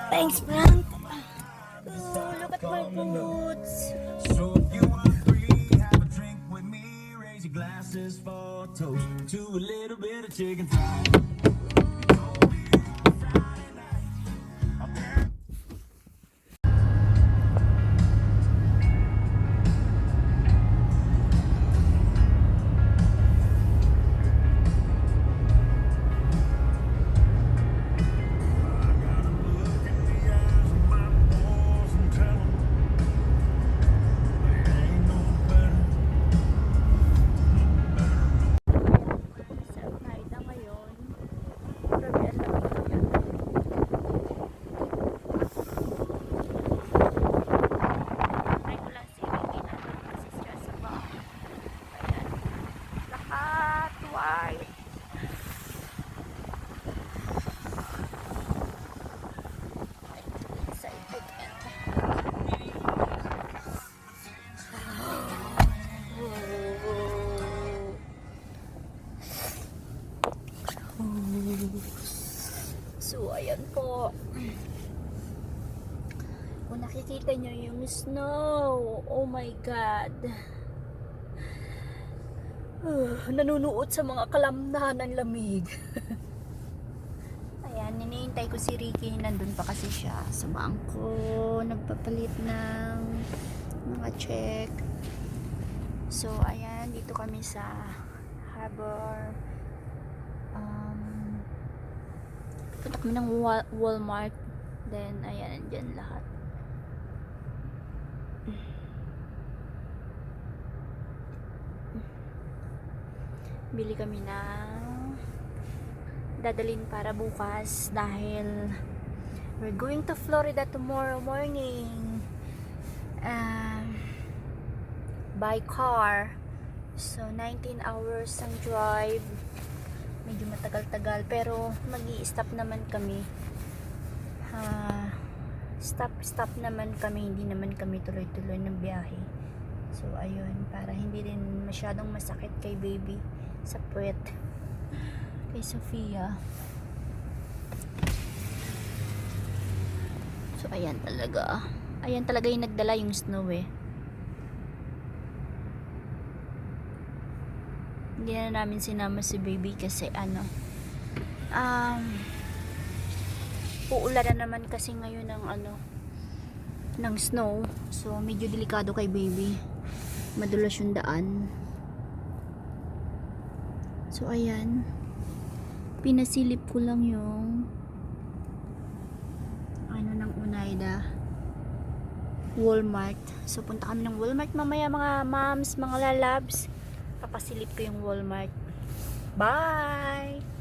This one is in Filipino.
Thanks, Frank. Oh, look at my boots. So if you are free, have a drink with me. Raise your glasses for a toast to a little bit of chicken fried. Sa Naida ngayon. Grabe ang lamig yan. Ay ko lang si Ricky na kasi siya sa bahay. Ayan. Lahat white. Excited yan. So, ayan po. Kung nakikita nyo yung snow, oh my God. Nanunuot sa mga kalamnan ng lamig. Ayan, ninihintay ko si Ricky. Nandun pa kasi siya sa bangko. Nagpapalit ng mga check. So, ayan, dito kami sa harbor. Punta kami ng Walmart. Then, ayan, andyan lahat. Bili kami ng dadalhin para bukas dahil we're going to Florida tomorrow morning by car. So, 19 hours ang drive. Medyo matagal-tagal pero magi-stop naman kami. Stop naman kami, hindi naman kami tuloy-tuloy ng biyahe. So ayun, para hindi din masyadong masakit kay baby sa puwet, kay Sofia. So ayan talaga yung nagdala yung snow eh. Hindi na namin sinama si baby kasi uulan na naman kasi ngayon ng snow. So medyo delikado kay baby. Madulas yung daan. So ayan. Pinasilip ko lang yung ng Oneida Walmart. So punta kami ng Walmart mamaya mga moms, mga lalabs. Papasilip ko yung Walmart. Bye!